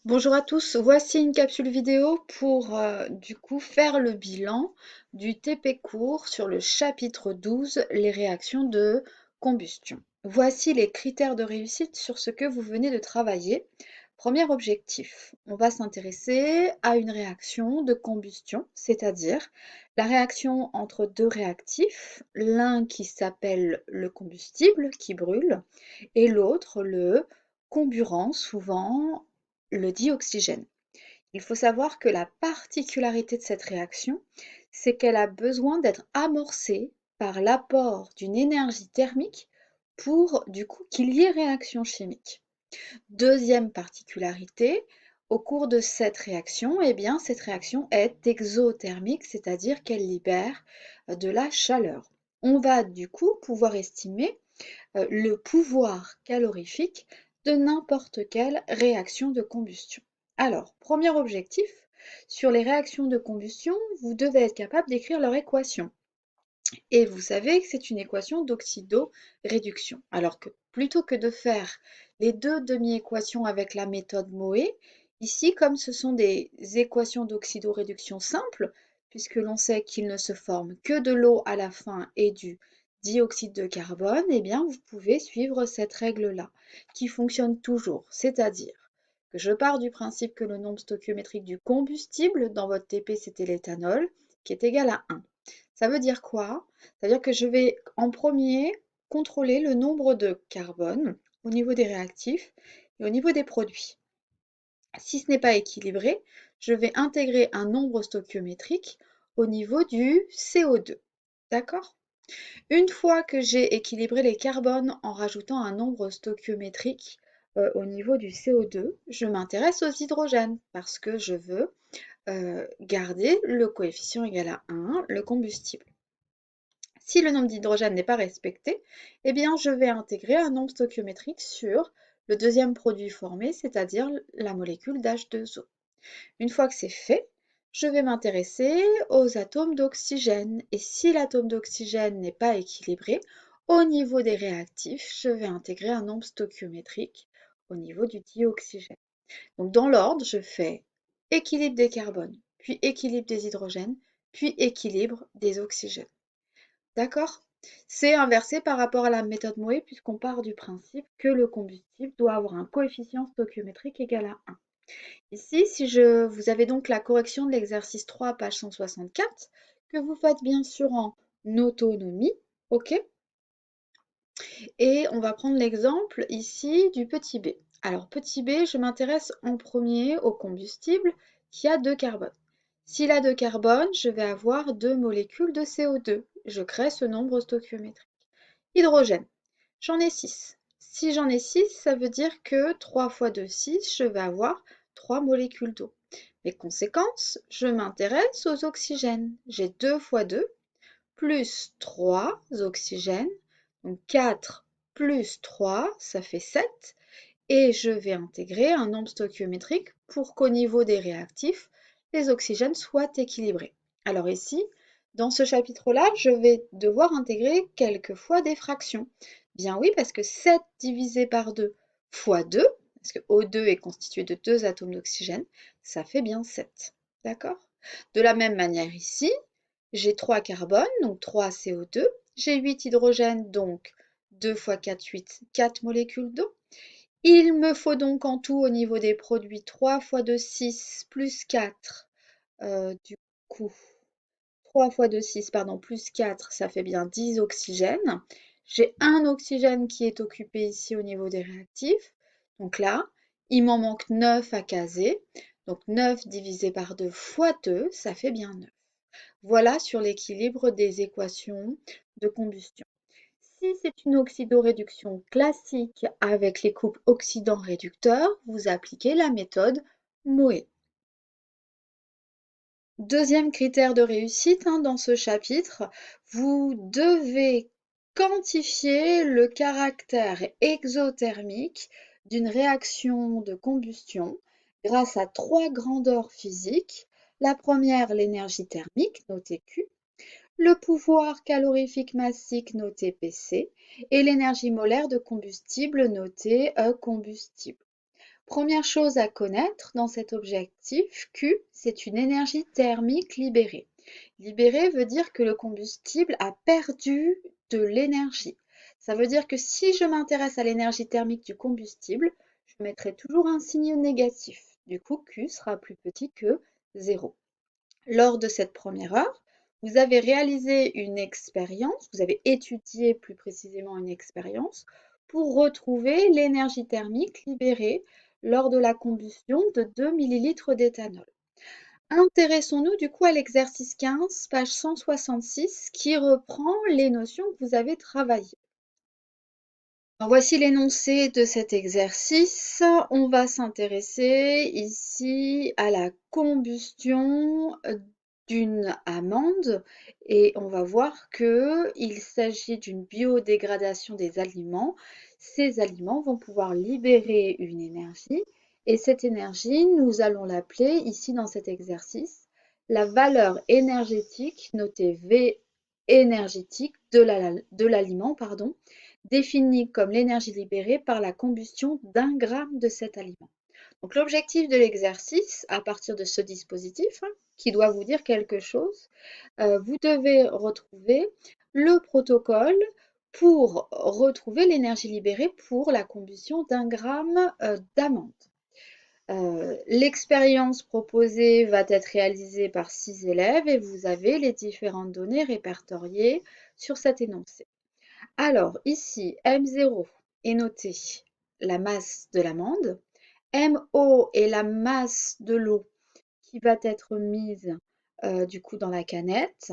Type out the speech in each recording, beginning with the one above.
Bonjour à tous, voici une capsule vidéo pour faire le bilan du TP court sur le chapitre 12, les réactions de combustion. Voici les critères de réussite sur ce que vous venez de travailler. Premier objectif, on va s'intéresser à une réaction de combustion, c'est-à-dire la réaction entre deux réactifs, l'un qui s'appelle le combustible qui brûle et l'autre le comburant, souvent le dioxygène. Il faut savoir que la particularité de cette réaction, c'est qu'elle a besoin d'être amorcée par l'apport d'une énergie thermique pour du coup qu'il y ait réaction chimique. Deuxième particularité, au cours de cette réaction, eh bien, cette réaction est exothermique, c'est-à-dire qu'elle libère de la chaleur. On va du coup pouvoir estimer le pouvoir calorifique de n'importe quelle réaction de combustion. Alors, premier objectif, sur les réactions de combustion, vous devez être capable d'écrire leur équation. Et vous savez que c'est une équation d'oxydo-réduction. Alors que plutôt que de faire les deux demi-équations avec la méthode Moe, ici, comme ce sont des équations d'oxydo-réduction simples, puisque l'on sait qu'il ne se forme que de l'eau à la fin et du dioxyde de carbone, eh bien, vous pouvez suivre cette règle-là, qui fonctionne toujours, c'est-à-dire que je pars du principe que le nombre stoichiométrique du combustible, dans votre TP, c'était l'éthanol, qui est égal à 1. Ça veut dire quoi? Ça veut dire que je vais en premier contrôler le nombre de carbone au niveau des réactifs et au niveau des produits. Si ce n'est pas équilibré, je vais intégrer un nombre stoichiométrique au niveau du CO2. D'accord? Une fois que j'ai équilibré les carbones en rajoutant un nombre stoichiométrique au niveau du CO2, je m'intéresse aux hydrogènes parce que je veux garder le coefficient égal à 1, le combustible. Si le nombre d'hydrogène n'est pas respecté, eh bien je vais intégrer un nombre stoichiométrique sur le deuxième produit formé, c'est-à-dire la molécule d'H2O. Une fois que c'est fait, je vais m'intéresser aux atomes d'oxygène. Et si l'atome d'oxygène n'est pas équilibré, au niveau des réactifs, je vais intégrer un nombre stoichiométrique au niveau du dioxygène. Donc dans l'ordre, je fais équilibre des carbones, puis équilibre des hydrogènes, puis équilibre des oxygènes. D'accord? C'est inversé par rapport à la méthode Moe puisqu'on part du principe que le combustible doit avoir un coefficient stoichiométrique égal à 1. Ici, vous avez donc la correction de l'exercice 3, page 164, que vous faites bien sûr en autonomie, ok? Et on va prendre l'exemple ici du petit b. Alors, petit b, je m'intéresse en premier au combustible qui a deux carbones. S'il a deux carbones, je vais avoir deux molécules de CO2. Je crée ce nombre stoichiométrique. Hydrogène, j'en ai 6. Si j'en ai 6, ça veut dire que 3 fois 2, 6, je vais avoir 3 molécules d'eau. Mes conséquences, je m'intéresse aux oxygènes. J'ai 2 fois 2 plus 3 oxygènes, donc 4 plus 3, ça fait 7. Et je vais intégrer un nombre stoichiométrique pour qu'au niveau des réactifs, les oxygènes soient équilibrés. Alors ici, dans ce chapitre-là, je vais devoir intégrer quelquefois des fractions. Bien oui, parce que 7 divisé par 2 fois 2, parce que O2 est constitué de 2 atomes d'oxygène, ça fait bien 7. D'accord? De la même manière ici, j'ai 3 carbones, donc 3 CO2. J'ai 8 hydrogènes, donc 2 fois 4, 8, 4 molécules d'eau. Il me faut donc en tout au niveau des produits 3 fois 2, 6 plus 4. Du coup, 3 fois 2, 6, pardon, plus 4, ça fait bien 10 oxygènes. J'ai un oxygène qui est occupé ici au niveau des réactifs. Donc là, il m'en manque 9 à caser. Donc 9 divisé par 2 fois 2, ça fait bien 9. Voilà sur l'équilibre des équations de combustion. Si c'est une oxydoréduction classique avec les couples oxydant-réducteur, vous appliquez la méthode Moe. Deuxième critère de réussite dans ce chapitre, vous devez quantifier le caractère exothermique d'une réaction de combustion grâce à trois grandeurs physiques. La première, l'énergie thermique, notée Q, le pouvoir calorifique massique, noté Pc, et l'énergie molaire de combustible, notée combustible. Première chose à connaître dans cet objectif, Q, c'est une énergie thermique libérée. Libérée veut dire que le combustible a perdu de l'énergie. Ça veut dire que si je m'intéresse à l'énergie thermique du combustible, je mettrai toujours un signe négatif. Du coup, Q sera plus petit que 0. Lors de cette première heure, vous avez réalisé une expérience, vous avez étudié plus précisément une expérience pour retrouver l'énergie thermique libérée lors de la combustion de 2 millilitres d'éthanol. Intéressons-nous du coup à l'exercice 15, page 166, qui reprend les notions que vous avez travaillées. Alors, voici l'énoncé de cet exercice. On va s'intéresser ici à la combustion d'une amande et on va voir qu'il s'agit d'une biodégradation des aliments. Ces aliments vont pouvoir libérer une énergie et cette énergie, nous allons l'appeler ici dans cet exercice la valeur énergétique, notée V énergétique de l'aliment, définie comme l'énergie libérée par la combustion d'1 gramme de cet aliment. Donc l'objectif de l'exercice, à partir de ce dispositif, qui doit vous dire quelque chose, vous devez retrouver le protocole pour retrouver l'énergie libérée pour la combustion d'1 gramme d'amande. L'expérience proposée va être réalisée par 6 élèves et vous avez les différentes données répertoriées sur cet énoncé. Alors ici, M0 est noté la masse de l'amande, MO est la masse de l'eau qui va être mise du coup dans la canette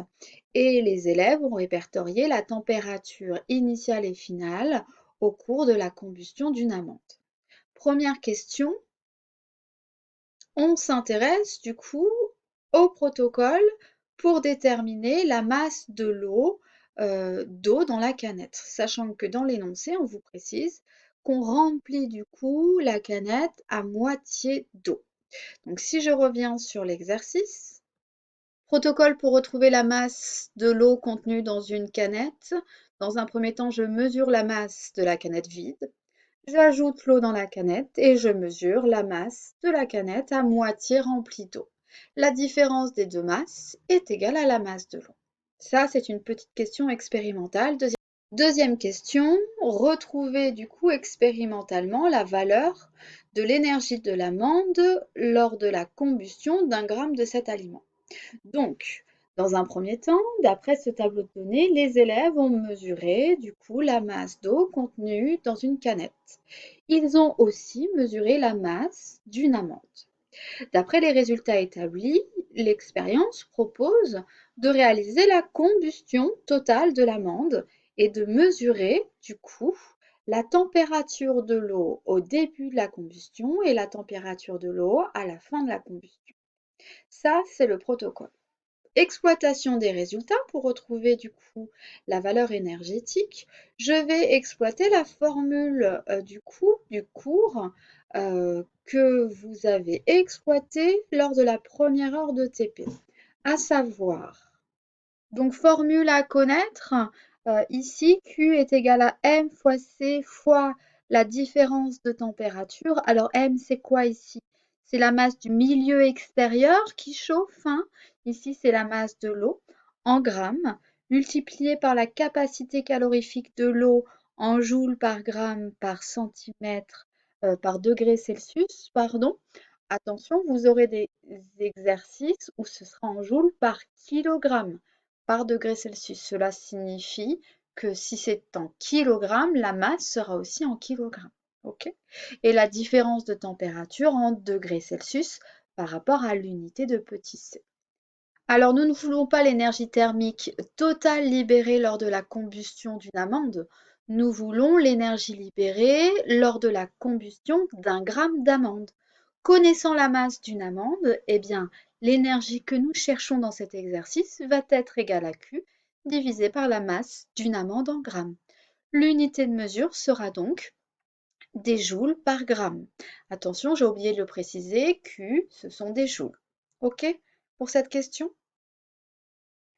et les élèves ont répertorié la température initiale et finale au cours de la combustion d'une amande. Première question, on s'intéresse du coup au protocole pour déterminer la masse de l'eau d'eau dans la canette, sachant que dans l'énoncé, on vous précise qu'on remplit du coup la canette à moitié d'eau. Donc si je reviens sur l'exercice, protocole pour retrouver la masse de l'eau contenue dans une canette. Dans un premier temps, je mesure la masse de la canette vide. J'ajoute l'eau dans la canette et je mesure la masse de la canette à moitié remplie d'eau. La différence des deux masses est égale à la masse de l'eau. Ça, c'est une petite question expérimentale. Deuxième question, retrouver du coup expérimentalement la valeur de l'énergie de l'amande lors de la combustion d'1 gramme de cet aliment. Donc, dans un premier temps, d'après ce tableau de données, les élèves ont mesuré du coup la masse d'eau contenue dans une canette. Ils ont aussi mesuré la masse d'une amande. D'après les résultats établis, l'expérience propose de réaliser la combustion totale de l'amande et de mesurer du coup la température de l'eau au début de la combustion et la température de l'eau à la fin de la combustion. Ça, c'est le protocole. Exploitation des résultats pour retrouver du coup la valeur énergétique, je vais exploiter la formule du cours que vous avez exploité lors de la première heure de TP, à savoir, donc formule à connaître, ici Q est égal à M fois C fois la différence de température. Alors M c'est quoi ici? C'est la masse du milieu extérieur qui chauffe, hein. Ici c'est la masse de l'eau en grammes, multiplié par la capacité calorifique de l'eau en joules par gramme par centimètre par degré Celsius, pardon. Attention, vous aurez des exercices où ce sera en joules par kilogramme par degré Celsius. Cela signifie que si c'est en kilogrammes, la masse sera aussi en kilogrammes. Okay, et la différence de température en degrés Celsius par rapport à l'unité de petit c. Alors nous ne voulons pas l'énergie thermique totale libérée lors de la combustion d'une amande, nous voulons l'énergie libérée lors de la combustion d'1 gramme d'amande. Connaissant la masse d'une amande, eh bien l'énergie que nous cherchons dans cet exercice va être égale à Q divisé par la masse d'une amande en grammes. L'unité de mesure sera donc des joules par gramme. Attention, j'ai oublié de le préciser, Q, ce sont des joules. OK pour cette question?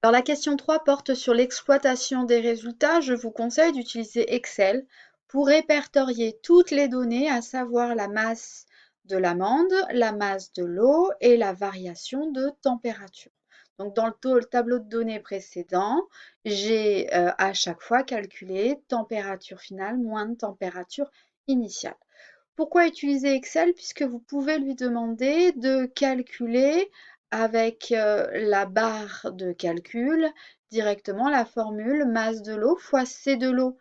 Alors la question 3 porte sur l'exploitation des résultats. Je vous conseille d'utiliser Excel pour répertorier toutes les données, à savoir la masse de l'amande, la masse de l'eau et la variation de température. Donc dans le tableau de données précédent, j'ai à chaque fois calculé température finale moins température initiale. Pourquoi utiliser Excel? Puisque vous pouvez lui demander de calculer avec la barre de calcul directement la formule masse de l'eau fois C de l'eau,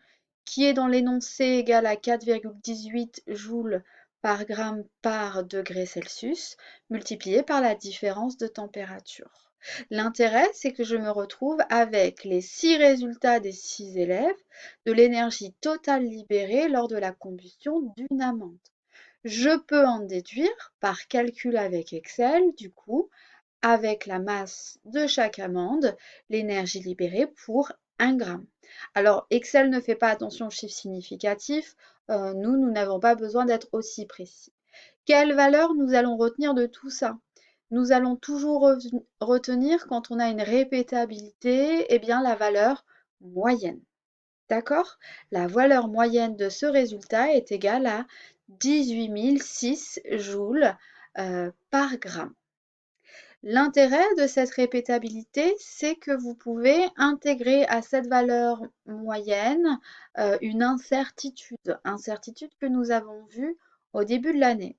qui est dans l'énoncé égal à 4,18 joules par gramme par degré Celsius, multiplié par la différence de température. L'intérêt, c'est que je me retrouve avec les 6 résultats des 6 élèves de l'énergie totale libérée lors de la combustion d'une amande. Je peux en déduire par calcul avec Excel, du coup, avec la masse de chaque amande, l'énergie libérée pour 1 gramme. Alors, Excel ne fait pas attention aux chiffres significatifs. Nous n'avons pas besoin d'être aussi précis. Quelle valeur nous allons retenir de tout ça? Nous allons toujours retenir, quand on a une répétabilité, eh bien, la valeur moyenne. D'accord? La valeur moyenne de ce résultat est égale à 18 006 joules par gramme. L'intérêt de cette répétabilité, c'est que vous pouvez intégrer à cette valeur moyenne une incertitude, incertitude que nous avons vue au début de l'année,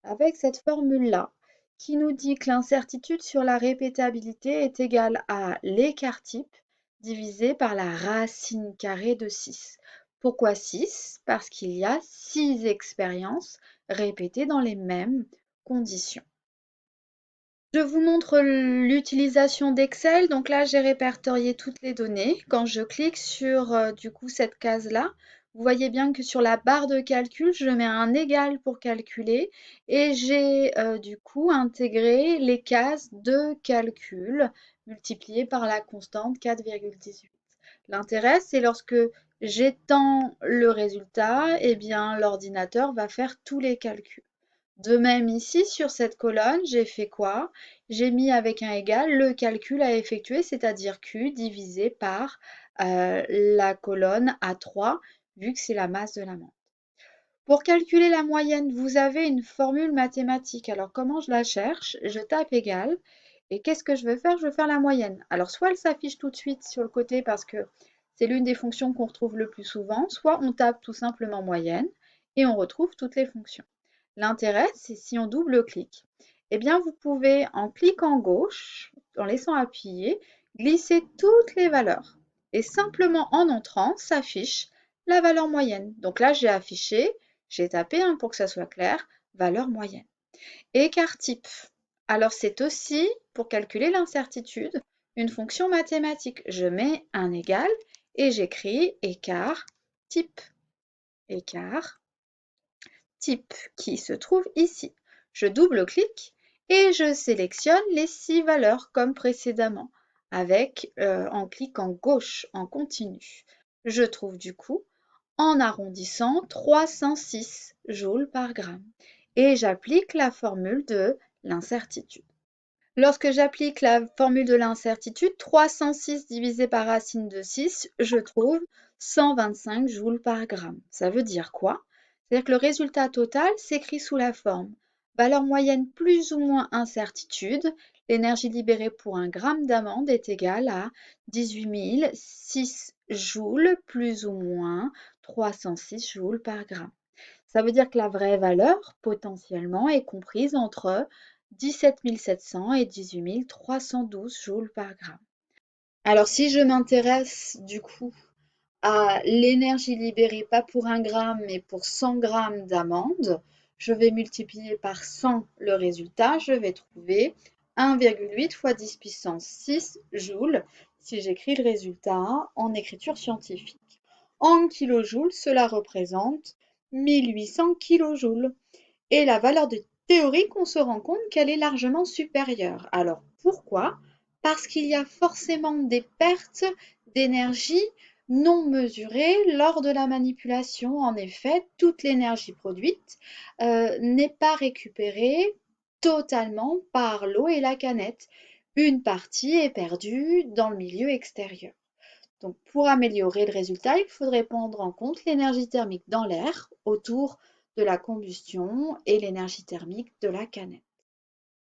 avec cette formule-là, qui nous dit que l'incertitude sur la répétabilité est égale à l'écart type divisé par la racine carrée de 6. Pourquoi 6? Parce qu'il y a 6 expériences répétées dans les mêmes conditions. Je vous montre l'utilisation d'Excel. Donc là, j'ai répertorié toutes les données. Quand je clique sur du coup cette case-là, vous voyez bien que sur la barre de calcul, je mets un égal pour calculer et j'ai du coup intégré les cases de calcul multipliées par la constante 4,18. L'intérêt, c'est lorsque j'étends le résultat, eh bien l'ordinateur va faire tous les calculs. De même ici, sur cette colonne, j'ai fait quoi? J'ai mis avec un égal le calcul à effectuer, c'est-à-dire Q divisé par la colonne A3, vu que c'est la masse de l'amande. Pour calculer la moyenne, vous avez une formule mathématique. Alors comment je la cherche? Je tape égal. Et qu'est-ce que je vais faire? Je vais faire la moyenne. Alors soit elle s'affiche tout de suite sur le côté parce que c'est l'une des fonctions qu'on retrouve le plus souvent, soit on tape tout simplement moyenne et on retrouve toutes les fonctions. L'intérêt, c'est si on double-clique, eh bien vous pouvez, en cliquant gauche, en laissant appuyer, glisser toutes les valeurs. Et simplement en entrant, s'affiche la valeur moyenne. Donc là, j'ai tapé pour que ça soit clair, valeur moyenne. Écart type. Alors c'est aussi, pour calculer l'incertitude, une fonction mathématique. Je mets un égal et j'écris écart type. Écart type qui se trouve ici. Je double-clique et je sélectionne les 6 valeurs comme précédemment, avec en cliquant gauche en continu. Je trouve du coup, en arrondissant, 306 joules par gramme. Et j'applique la formule de l'incertitude. Lorsque j'applique la formule de l'incertitude, 306 divisé par racine de 6, je trouve 125 joules par gramme. Ça veut dire quoi? C'est-à-dire que le résultat total s'écrit sous la forme valeur moyenne plus ou moins incertitude. L'énergie libérée pour un gramme d'amande est égale à 18 006 joules plus ou moins 306 joules par gramme. Ça veut dire que la vraie valeur, potentiellement, est comprise entre 17 700 et 18 312 joules par gramme. Alors, si je m'intéresse du coup à l'énergie libérée, pas pour 1 gramme, mais pour 100 grammes d'amande, je vais multiplier par 100 le résultat. Je vais trouver 1,8 fois 10 puissance 6 joules si j'écris le résultat en écriture scientifique. En kilojoules, cela représente 1800 kilojoules. Et la valeur de théorique, on se rend compte qu'elle est largement supérieure. Alors pourquoi? Parce qu'il y a forcément des pertes d'énergie non mesurées lors de la manipulation. En effet, toute l'énergie produite n'est pas récupérée totalement par l'eau et la canette. Une partie est perdue dans le milieu extérieur. Donc, pour améliorer le résultat, il faudrait prendre en compte l'énergie thermique dans l'air autour de la combustion et l'énergie thermique de la cannelle.